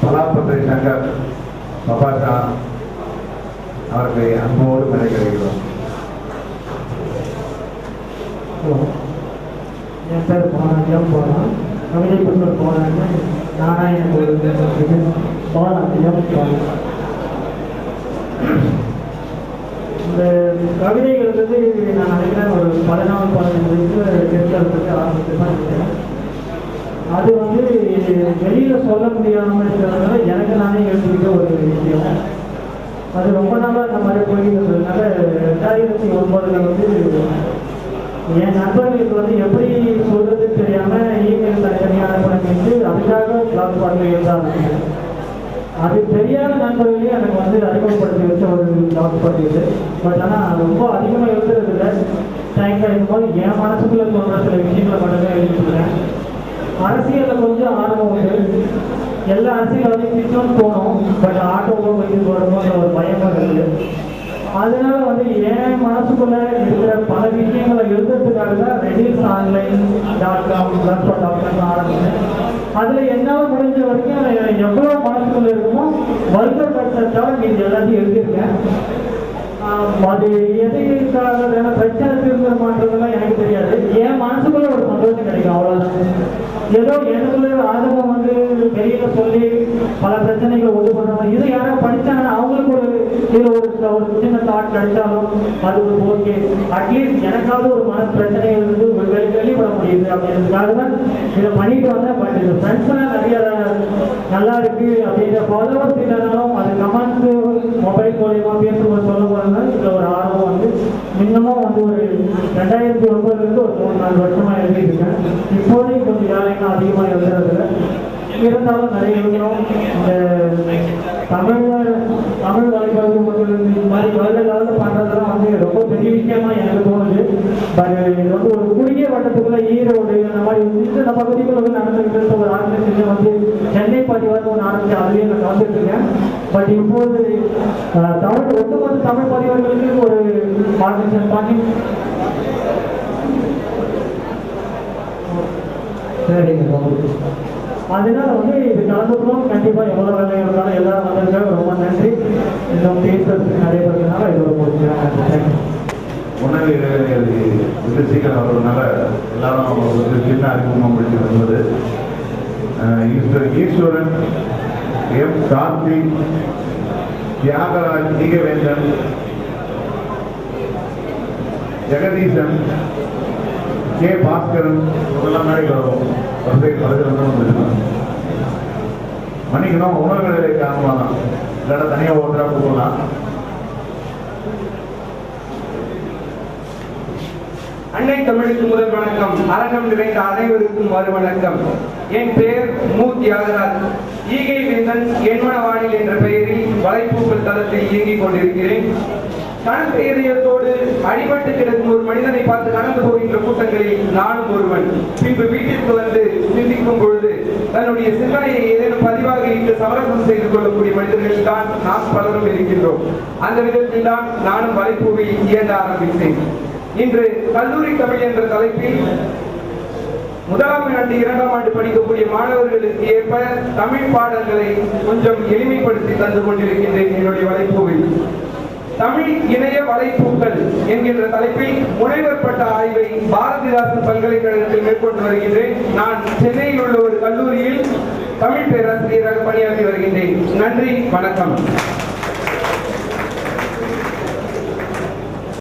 பலாப்பத்தை சங்கர் பபாஷா அவர்களை அன்போடு மறைக்கிறோம். என் பேர் போனாஜம் போனான் கவிதைக்குள் போனாங்க நாராயண போனாஜம் போனான். இந்த கவிதைகள் வந்து நான் நினைக்கிறேன் ஒரு 14-15 வயசு கேட்கறதுக்கு ஆரம்பித்து தான் இருக்கேன். அது வந்து வெளியில் சொல்ல முடியாமல் இருக்கிறதுனால எனக்கு நானே எழுதிக்கிட்ட ஒரு விஷயம். அது ரொம்ப நாளாக இந்த மாதிரி போய்கிட்டு இருந்ததுனால 2009 வந்து என் நண்பர்களுக்கு வந்து எப்படி சொல்றது தெரியாமல் இமெயில் தனித்தனியாக அனுப்பிச்சு அதுக்காக பிளாக் பண்ணி எழுதாங்க. அது தெரியாத நண்பர்களையும் எனக்கு வந்து அறிமுகப்படுத்தி வச்ச ஒரு பிளாக் பண்ணிட்டு. பட் ஆனால் ரொம்ப அதிகமாக எழுதுறது இல்லை. டைம் கிடைக்கும் போது என் மனசுக்குள்ள தோன்ற சில விஷயங்களை மட்டுமே எழுதிட்டுருக்கேன். அரசியலில் கொஞ்சம் ஆர்வம் உண்டு. எல்லா அரசியல்வாதியும் திட்டம்னு தோணும். பட் ஆட்டோவும் போயிட்டு போடணுன்ற ஒரு பயமாக இருக்குது. அதனால வந்து என் மனசுக்குள்ள இருக்கிற பல விஷயங்களை எழுதுறதுக்காக தான் redisonline.com ஆரம்பிச்சேன். அதில் என்னால் முடிஞ்ச வரைக்கும் எவ்வளோ மனசுக்குள்ள இருக்குமோ வருத்தப்பட்டாலும் நீங்கள் எல்லாத்தையும் எழுதியிருக்கேன். அது எதுக்காக வேணா பிரச்சனை தீர்ந்து மாற்றதெல்லாம் எனக்கு தெரியாது. என் மனசுக்குள்ள ஒரு சந்தோஷம் கிடைக்கும், அவ்வளோதான். ஏதோ எனக்குள்ள ஆதரவு வந்து வெளியில சொல்லி பல பிரச்சனைகளை ஒன்று பண்ணுறாங்க. இது யாரும் படித்தாங்கன்னா அவங்களுக்கு ஒரு இதில் ஒரு சின்ன தாட் கிடைச்சாலும் அது ஒரு ஓகே, அட்லீஸ்ட் எனக்காவது ஒரு மன பிரச்சனைகள் இருந்து வெளிப்பட முடியுது அப்படின்றதுக்காக தான் இதை பண்ணிட்டு வந்தேன். பட் இது ஃப்ரெண்ட்ஸ்லாம் நிறைய நல்லா இருக்கு அப்படின்ற ஃபாலோவர்ஸ் இல்லைனாலும் அது கமெண்ட்ஸ் மொபைல் மூலியமாக பேசும்போது சொல்ல போகிறதுனால இதில் ஒரு ஆர்வம் வந்து இன்னமும் வந்து ஒரு 2009 ஒரு 3-4 வருஷமாக எழுதியிருக்கேன். இப்போதையும் கொஞ்சம் வேலைகள் அதிகமாக எழுதுறதில்ல, இருந்தாலும் நிறைய எழுதுகிறோம். இந்த தமிழ் வலைப்பதிவு மக்கள் இந்த மாதிரி வேலை லெவலில் பண்ணுறதுலாம் வந்து ரொம்ப பெரிய விஷயமா எனக்கு தோணுது. பட் இது வந்து ஒரு குறுகிய வட்டத்துக்குள்ள ஈரோடு அந்த மாதிரி இந்த பகுதிகள் வந்து நடந்துக்கிட்டு ஒரு ஆர்கனைசேஷன் வந்து சென்னை பதிவாக ஒன்று ஆரம்பிச்சு அதுலேயே நான் கலந்துட்டு இருக்கேன். பட் இப்போது ஒட்டுமொத்த தமிழ் பதிவர்களுக்கு ஒரு ஆர்கனைசேஷன் பண்ணி அதனால வந்து இது கலந்துக்கணும். கண்டிப்பாக எவ்வளோ வேலை இருந்தாலும் எல்லாரும் வந்திருக்காங்க. ரொம்ப நன்றி. இன்னும் பேசுறதுக்கு நிறைய பேருனால இது ஒரு முடிச்சுக்கிறேன். உணவு சீக்கிரம் வர்றதுனால எல்லாரும் ஒரு சின்ன அறிமுகம் முடிச்சு வந்தது. ஈஸ்வரன், எம் கார்த்தி, தியாகராஜ், நீகவேந்தன், ஜெகதீசன், கே பாஸ்கரன் இதெல்லாம் நாளைக்கு வரும். மன்னிக்கணும், உணவுகளை காரணமாக தான் இல்லைன்னா தனியாக ஒன்றாக போகலாம். அன்னை தமிழுக்கு முதல் வணக்கம். அரங்கம் நிறைந்த அனைவருக்கும் மறு வணக்கம். என் பெயர் மு. தியாகராஜ். ஈகை வேந்தன் என்மனவானில் என்ற பெயரில் வலைப்பூக்கள் தளத்தில் இயங்கிக் கொண்டிருக்கிறேன். கணக்கு இதயத்தோடு அடிபட்டு கிடக்கும் ஒரு மனிதனை பார்த்து கடந்து போகின்ற கூட்டங்களில் நானும் ஒருவன். பின்பு வீட்டிற்கு வந்து சிந்திக்கும் பொழுது தன்னுடைய சிந்தனையை ஏதேனும் பதிவாக இட்டு சமரசம் செய்து கொள்ளக்கூடிய மனிதர்கள் தான் நாம் பலரும் இருக்கின்றோம். அந்த விதத்தில் தான் நானும் வலைப்பூவில் இயங்க ஆரம்பித்தேன். இன்று கல்லூரி தமிழ் என்ற தலைப்பில் 1ஆம் ஆண்டு 2ஆம் ஆண்டு படிக்கக்கூடிய மாணவர்களுக்கு ஏற்ப தமிழ் பாடல்களை கொஞ்சம் எளிமைப்படுத்தி தந்து கொண்டிருக்கின்றேன். என்னுடைய வலைப்பூவில் தமிழ் இணைய வலைப்பூக்கள் என்கின்ற தலைப்பில் முனைவர் பட்ட ஆய்வை பாரதிதாசன் பல்கலைக்கழகத்தில் மேற்கொண்டு வருகின்றேன். நான் சென்னையில் உள்ள ஒரு கல்லூரியில் தமிழ் பேராசிரியராக பணியாற்றி வருகின்றேன். நன்றி, வணக்கம்.